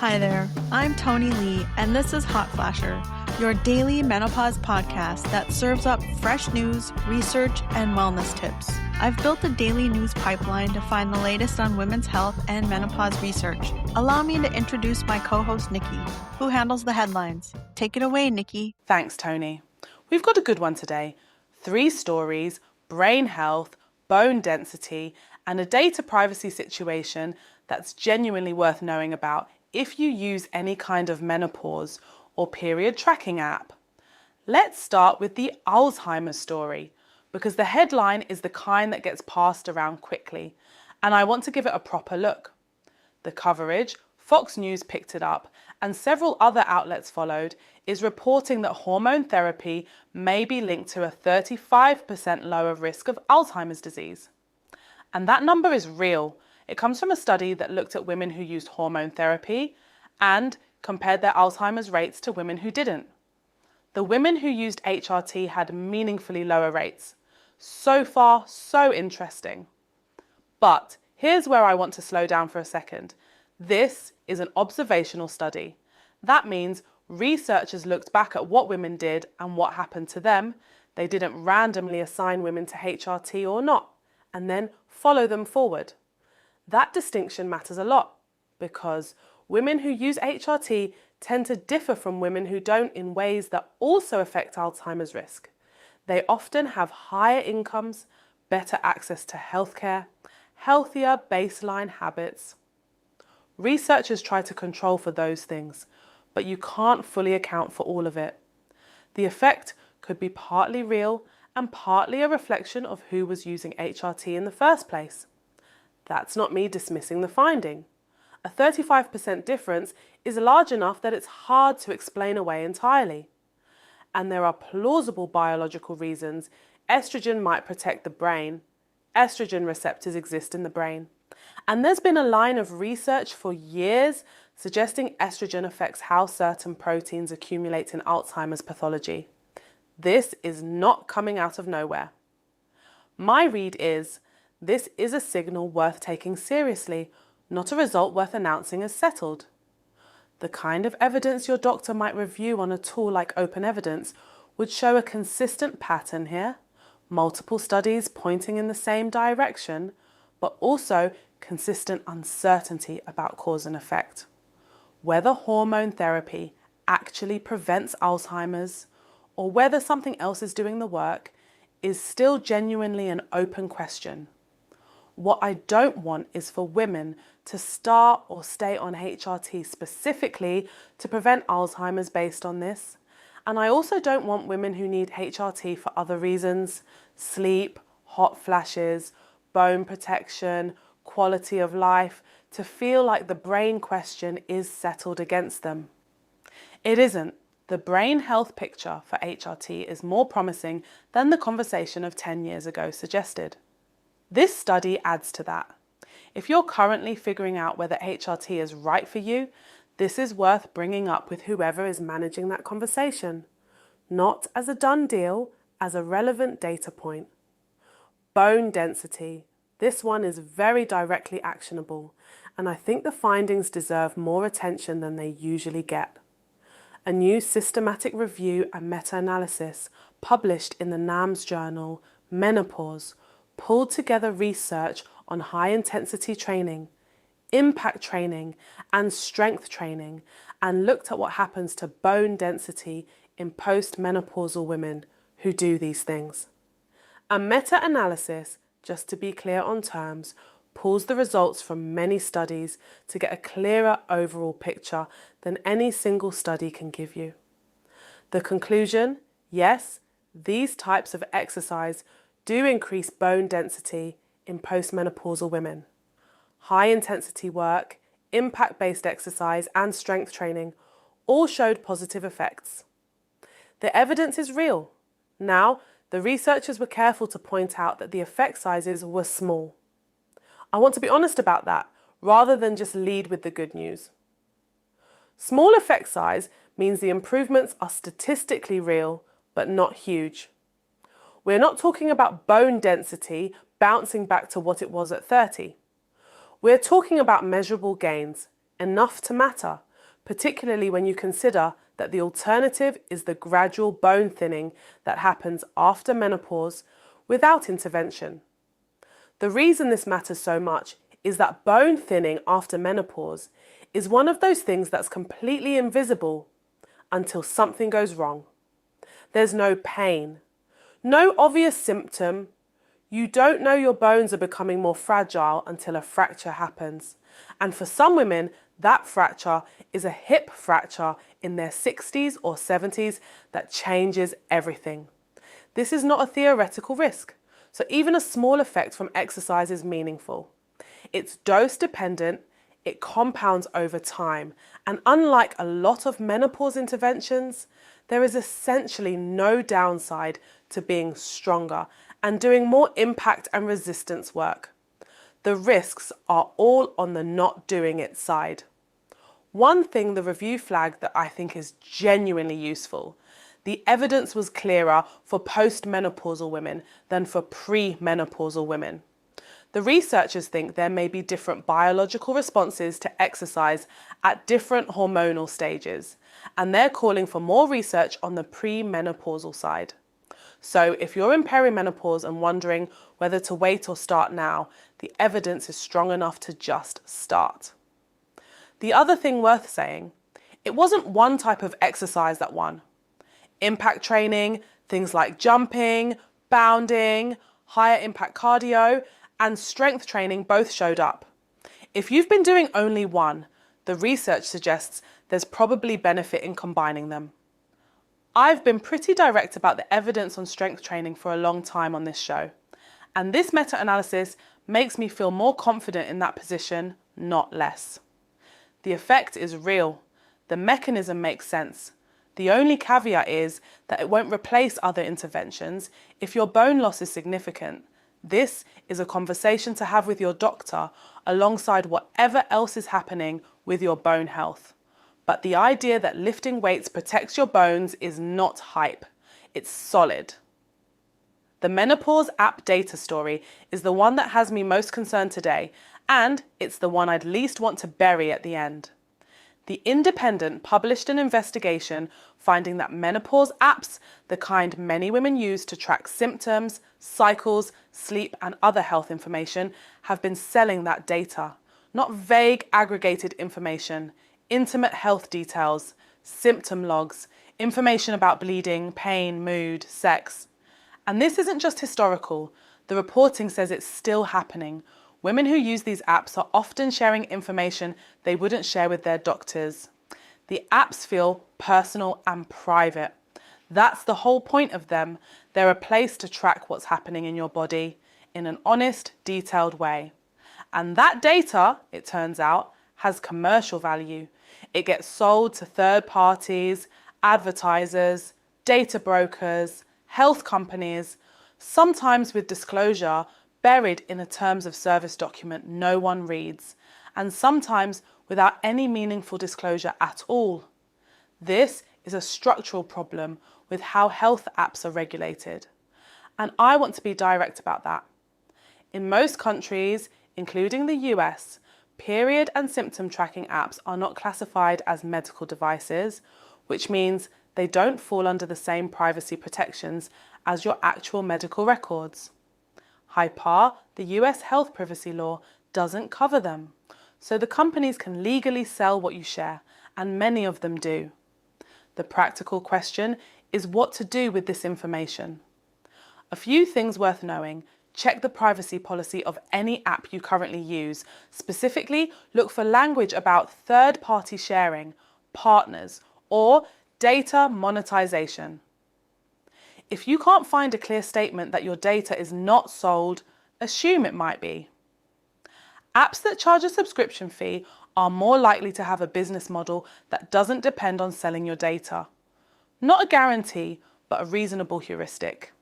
Hi there, I'm Tony Lee, and this is Hot Flasher, your daily menopause podcast that serves up fresh news, research, and wellness tips. I've built a daily news pipeline to find the latest on women's health and menopause research. Allow me to introduce my co-host, Nikki, who handles the headlines. Take it away, Nikki. Thanks, Tony. We've got a good one today. 3 stories, brain health, bone density, and a data privacy situation that's genuinely worth knowing about if you use any kind of menopause or period tracking app. Let's start with the Alzheimer story, because the headline is the kind that gets passed around quickly, and I want to give it a proper look. The coverage, Fox News picked it up, and several other outlets followed, is reporting that hormone therapy may be linked to a 35% lower risk of Alzheimer's disease. And that number is real. It comes from a study that looked at women who used hormone therapy and compared their Alzheimer's rates to women who didn't. The women who used HRT had meaningfully lower rates. So far, so interesting. But here's where I want to slow down for a second. This is an observational study. That means researchers looked back at what women did and what happened to them. They didn't randomly assign women to HRT or not, and then follow them forward. That distinction matters a lot because women who use HRT tend to differ from women who don't in ways that also affect Alzheimer's risk. They often have higher incomes, better access to healthcare, healthier baseline habits. Researchers try to control for those things, but you can't fully account for all of it. The effect could be partly real and partly a reflection of who was using HRT in the first place. That's not me dismissing the finding. A 35% difference is large enough that it's hard to explain away entirely. And there are plausible biological reasons estrogen might protect the brain. Estrogen receptors exist in the brain. And there's been a line of research for years suggesting estrogen affects how certain proteins accumulate in Alzheimer's pathology. This is not coming out of nowhere. My read is, this is a signal worth taking seriously, not a result worth announcing as settled. The kind of evidence your doctor might review on a tool like Open Evidence would show a consistent pattern here, multiple studies pointing in the same direction, but also consistent uncertainty about cause and effect. Whether hormone therapy actually prevents Alzheimer's or whether something else is doing the work is still genuinely an open question. What I don't want is for women to start or stay on HRT specifically to prevent Alzheimer's based on this. And I also don't want women who need HRT for other reasons, sleep, hot flashes, bone protection, quality of life, to feel like the brain question is settled against them. It isn't. The brain health picture for HRT is more promising than the conversation of 10 years ago suggested. This study adds to that. If you're currently figuring out whether HRT is right for you, this is worth bringing up with whoever is managing that conversation. Not as a done deal, as a relevant data point. Bone density. This one is very directly actionable, and I think the findings deserve more attention than they usually get. A new systematic review and meta-analysis published in the NAMS journal, Menopause, pulled together research on high-intensity training, impact training, and strength training, and looked at what happens to bone density in postmenopausal women who do these things. A meta-analysis, just to be clear on terms, pulls the results from many studies to get a clearer overall picture than any single study can give you. The conclusion, yes, these types of exercise do increase bone density in postmenopausal women. High-intensity work, impact-based exercise, and strength training all showed positive effects. The evidence is real. Now, the researchers were careful to point out that the effect sizes were small. I want to be honest about that, rather than just lead with the good news. Small effect size means the improvements are statistically real, but not huge. We're not talking about bone density bouncing back to what it was at 30. We're talking about measurable gains, enough to matter, particularly when you consider that the alternative is the gradual bone thinning that happens after menopause without intervention. The reason this matters so much is that bone thinning after menopause is one of those things that's completely invisible until something goes wrong. There's no pain, no obvious symptom. You don't know your bones are becoming more fragile until a fracture happens. And for some women, that fracture is a hip fracture in their 60s or 70s that changes everything. This is not a theoretical risk, so even a small effect from exercise is meaningful. It's dose dependent, it compounds over time, and unlike a lot of menopause interventions, there is essentially no downside to being stronger and doing more impact and resistance work. The risks are all on the not doing it side. One thing the review flagged that I think is genuinely useful: the evidence was clearer for postmenopausal women than for premenopausal women. The researchers think there may be different biological responses to exercise at different hormonal stages, and they're calling for more research on the premenopausal side. So if you're in perimenopause and wondering whether to wait or start now, the evidence is strong enough to just start. The other thing worth saying, it wasn't one type of exercise that won. Impact training, things like jumping, bounding, higher impact cardio, and strength training both showed up. If you've been doing only one, the research suggests there's probably benefit in combining them. I've been pretty direct about the evidence on strength training for a long time on this show, and this meta-analysis makes me feel more confident in that position, not less. The effect is real. The mechanism makes sense. The only caveat is that it won't replace other interventions if your bone loss is significant. This is a conversation to have with your doctor alongside whatever else is happening with your bone health. But the idea that lifting weights protects your bones is not hype. It's solid. The menopause app data story is the one that has me most concerned today, and it's the one I'd least want to bury at the end. The Independent published an investigation finding that menopause apps, the kind many women use to track symptoms, cycles, sleep, and other health information, have been selling that data. Not vague aggregated information, intimate health details, symptom logs, information about bleeding, pain, mood, sex. And this isn't just historical. The reporting says it's still happening. Women who use these apps are often sharing information they wouldn't share with their doctors. The apps feel personal and private. That's the whole point of them. They're a place to track what's happening in your body in an honest, detailed way. And that data, it turns out, has commercial value. It gets sold to third parties, advertisers, data brokers, health companies, sometimes with disclosure buried in a terms of service document no one reads, and sometimes without any meaningful disclosure at all. This is a structural problem with how health apps are regulated. And I want to be direct about that. In most countries, including the US, period and symptom tracking apps are not classified as medical devices, which means they don't fall under the same privacy protections as your actual medical records. HIPAA, the US health privacy law, doesn't cover them, so the companies can legally sell what you share, and many of them do. The practical question is what to do with this information. A few things worth knowing. Check the privacy policy of any app you currently use. Specifically, look for language about third-party sharing, partners, or data monetization. If you can't find a clear statement that your data is not sold, assume it might be. Apps that charge a subscription fee are more likely to have a business model that doesn't depend on selling your data. Not a guarantee, but a reasonable heuristic.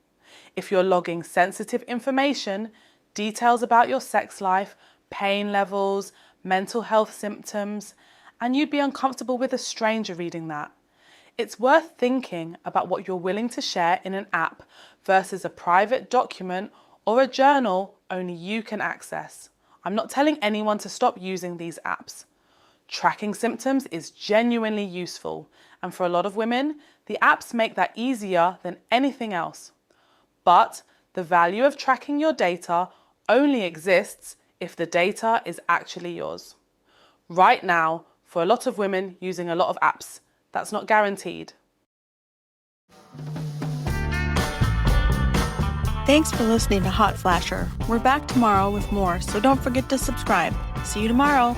If you're logging sensitive information, details about your sex life, pain levels, mental health symptoms, and you'd be uncomfortable with a stranger reading that, it's worth thinking about what you're willing to share in an app versus a private document or a journal only you can access. I'm not telling anyone to stop using these apps. Tracking symptoms is genuinely useful, and for a lot of women, the apps make that easier than anything else. But the value of tracking your data only exists if the data is actually yours. Right now, for a lot of women using a lot of apps, that's not guaranteed. Thanks for listening to Hot Flasher. We're back tomorrow with more, so don't forget to subscribe. See you tomorrow.